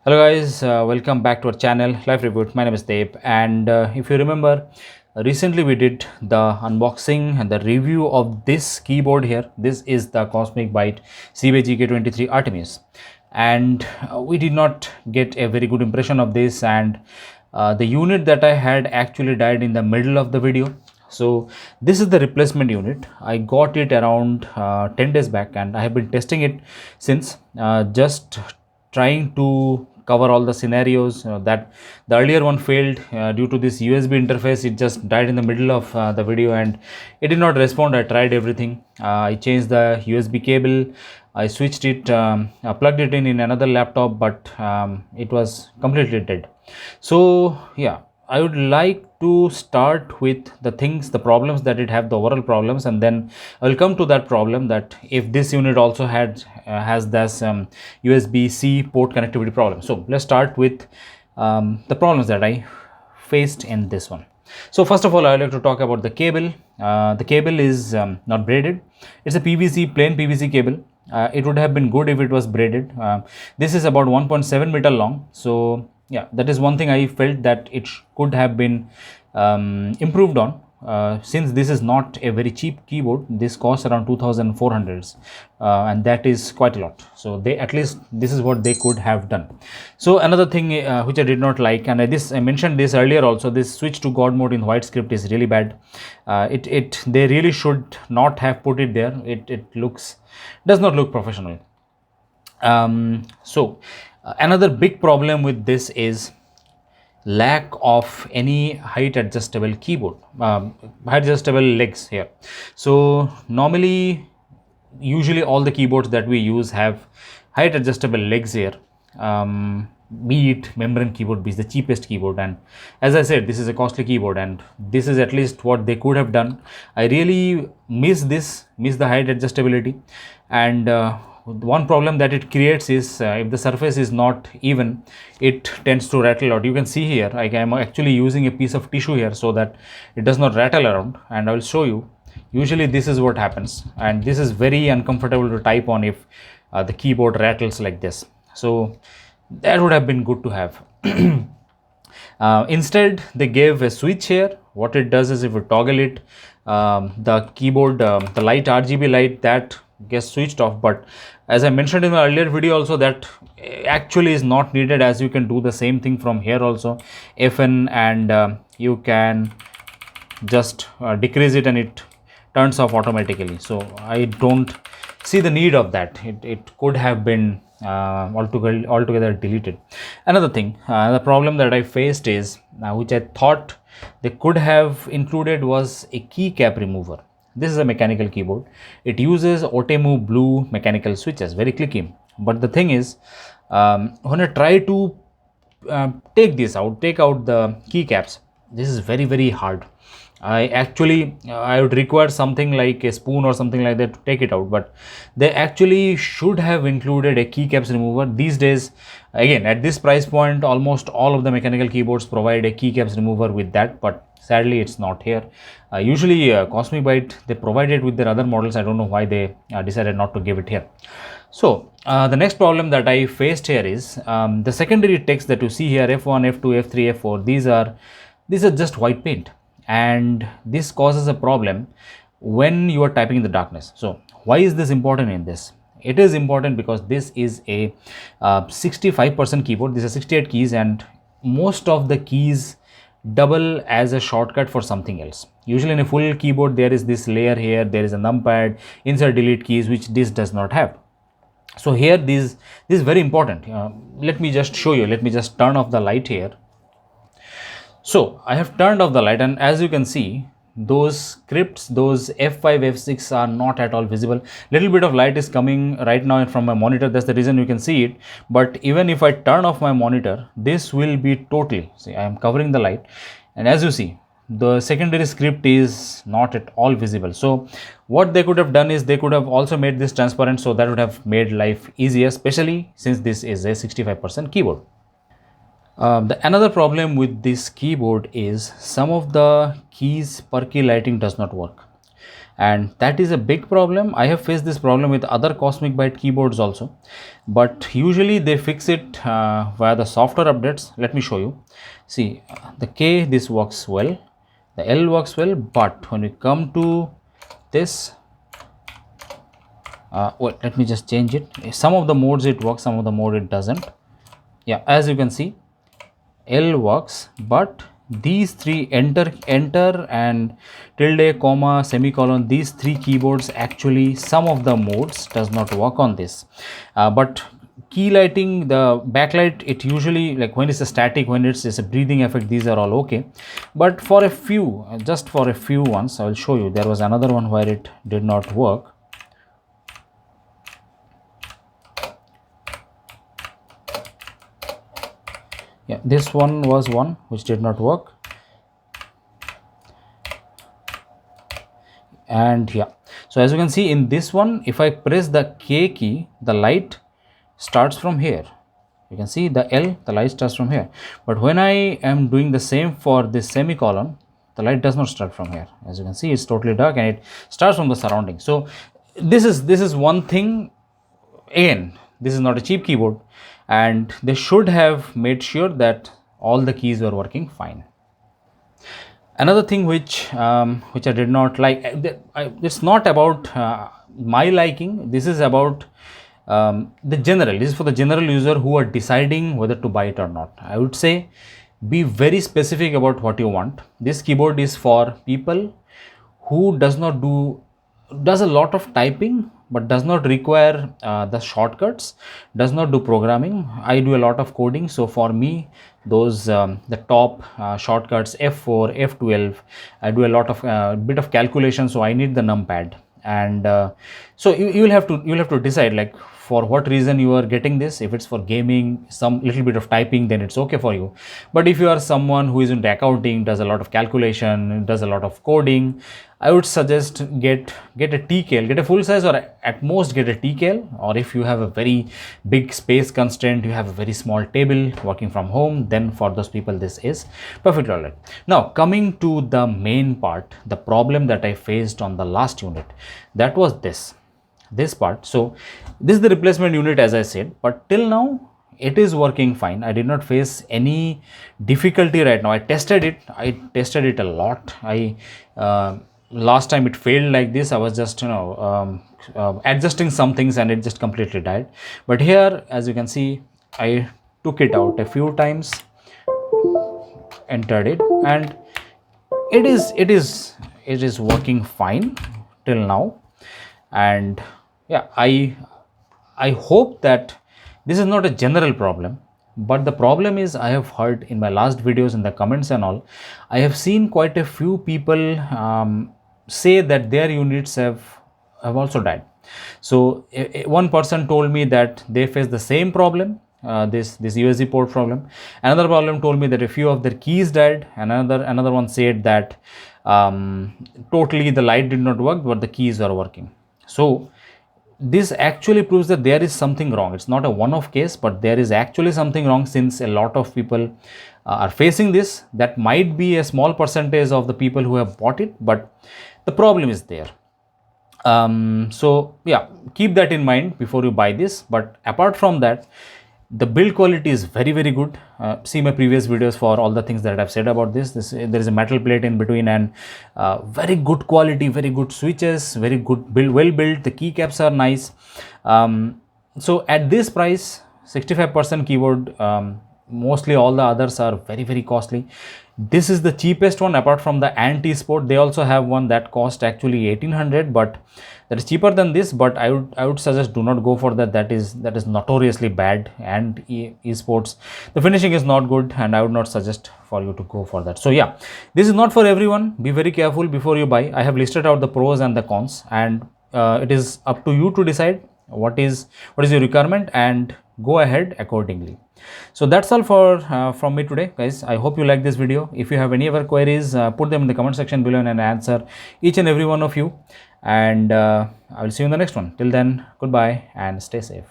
Hello guys, welcome back to our channel Life Reboot. My name is Dave, and if you remember, recently we did the unboxing and the review of this keyboard here. This is the Cosmic Byte CBGK23 Artemis, and we did not get a very good impression of this, and the unit that I had actually died in the middle of the video. So this is the replacement unit. I got it around 10 days back, and I have been testing it since, just trying to cover all the scenarios that the earlier one failed due to this USB interface. It just died in the middle of the video and it did not respond. I tried everything. I changed the USB cable, I switched it, I plugged it in another laptop, but it was completely dead. So yeah, I would like to start with the things, the problems that it have, the overall problems, and then I will come to that problem that if this unit also has this USB-C port connectivity problem. So let's start with the problems that I faced in this one. So first of all, I would like to talk about the cable. The cable is not braided. It's a PVC, plain PVC cable. It would have been good if it was braided. This is about 1.7 meter long. So yeah, that is one thing I felt that it could have been improved on. Since this is not a very cheap keyboard, this costs around 2400, and that is quite a lot. So they, at least this is what they could have done. So another thing which I did not like, and I mentioned this earlier also, this switch to God mode in white script is really bad. They really should not have put it there. It does not look professional. Another big problem with this is lack of any height adjustable keyboard, height adjustable legs here. So normally, usually all the keyboards that we use have height adjustable legs here. Be it membrane keyboard, be the cheapest keyboard, and as I said, this is a costly keyboard, and this is at least what they could have done. I really miss the height adjustability, and one problem that it creates is if the surface is not even, it tends to rattle out. You can see here I am actually using a piece of tissue here so that it does not rattle around, and I will show you. Usually this is what happens, and this is very uncomfortable to type on if the keyboard rattles like this. So that would have been good to have. Instead they gave a switch here. What it does is, if you toggle it, the keyboard, the light, RGB light, that gets switched off. But as I mentioned in my earlier video also, that actually is not needed, as you can do the same thing from here also, FN, and you can just decrease it and it turns off automatically. So I don't see the need of that. It could have been altogether deleted. Another thing, the problem that I faced is, which I thought they could have included, was a keycap remover. This is a mechanical keyboard. It uses Otemu Blue mechanical switches, very clicky. But the thing is, when I try to take out the keycaps, this is very hard. I would require something like a spoon or something like that to take it out, but they actually should have included a keycaps remover. These days, again, at this price point, almost all of the mechanical keyboards provide a keycaps remover with that, but sadly it's not here. Usually Cosmic Byte, they provide it with their other models. I don't know why they decided not to give it here. So the next problem that I faced here is the secondary text that you see here, F1, F2, F3, F4, these are just white paint, and this causes a problem when you are typing in the darkness. So why is this important in this? It is important because this is a 65% keyboard. This is 68 keys, and most of the keys double as a shortcut for something else. Usually in a full keyboard there is this layer here, there is a numpad, insert delete keys, which this does not have. So here this is very important. Let me just show you. Let me just turn off the light here. So I have turned off the light, and as you can see, those scripts, those F5, F6 are not at all visible. Little bit of light is coming right now from my monitor. That's the reason you can see it. But even if I turn off my monitor, this will be totally, see, I am covering the light, and as you see, the secondary script is not at all visible. So what they could have done is, they could have also made this transparent, so that would have made life easier, especially since this is a 65% keyboard. Another problem with this keyboard is some of the keys per key lighting does not work. and that is a big problem. I have faced this problem with other Cosmic Byte keyboards also, but usually they fix it via the software updates. Let me show you. See, the K, this works well, the L works well, but when we come to this, well, let me just change it. Some of the modes it works, some of the mode it doesn't. Yeah, as you can see, L works, but these three, enter and tilde, comma, semicolon, these three keyboards, actually some of the modes does not work on this. But key lighting, the backlight, it usually, like when it's a static, when it's a breathing effect, these are all okay. But for a few, just for a few ones, I will show you. There was another one where it did not work. Yeah, this one was one which did not work. And yeah, so as you can see in this one, if I press the K key, the light starts from here. You can see the L, the light starts from here. But when I am doing the same for this semicolon, the light does not start from here. As you can see, it's totally dark and it starts from the surrounding. So this is one thing. Again, this is not a cheap keyboard, and they should have made sure that all the keys were working fine. Another thing which I did not like, it's not about my liking. This is about the general. This is for the general user who are deciding whether to buy it or not. I would say be very specific about what you want. This keyboard is for people who does a lot of typing but does not require the shortcuts, does not do programming. I do a lot of coding, so for me those the top shortcuts F4, F12, I do a lot of bit of calculation, so I need the numpad. And so you'll have to decide, like, for what reason you are getting this. If it's for gaming, some little bit of typing, then it's okay for you. But if you are someone who is into accounting, does a lot of calculation, does a lot of coding, I would suggest get a TKL, get a full size, or at most get a TKL. Or if you have a very big space constraint, you have a very small table working from home, then for those people this is perfectly alright. Now coming to the main part, the problem that I faced on the last unit, that was this part. So this is the replacement unit, as I said, but till now it is working fine. I did not face any difficulty right now. I tested it a lot. Last time it failed like this. I was just adjusting some things and it just completely died. But here, as you can see, I took it out a few times, entered it, and it is working fine till now. And yeah, I hope that this is not a general problem, but the problem is, I have heard in my last videos, in the comments and all, I have seen quite a few people say that their units have also died. So one person told me that they face the same problem, this USB port problem. Another problem told me that a few of their keys died. Another one said that totally the light did not work, but the keys are working. So this actually proves that there is something wrong. It's not a one-off case, but there is actually something wrong, since a lot of people are facing this. That might be a small percentage of the people who have bought it, but the problem is there. So yeah, keep that in mind before you buy this. But apart from that, the build quality is very good. See my previous videos for all the things that I've said about this. There is a metal plate in between, and very good quality, very good switches, very good build, well built. The keycaps are nice. So at this price, 65% keyboard, mostly all the others are very costly. This is the cheapest one apart from the Anti-Sport. They also have one that cost actually 1800, but that is cheaper than this. But I would suggest do not go for that. That is notoriously bad, and esports, the finishing is not good, and I would not suggest for you to go for that. So yeah, this is not for everyone. Be very careful before you buy. I have listed out the pros and the cons, and it is up to you to decide what is your requirement and go ahead accordingly. So that's all for from me today, guys. I hope you like this video. If you have any other queries, put them in the comment section below, and I'll answer each and every one of you. And I will see you in the next one. Till then, goodbye and stay safe.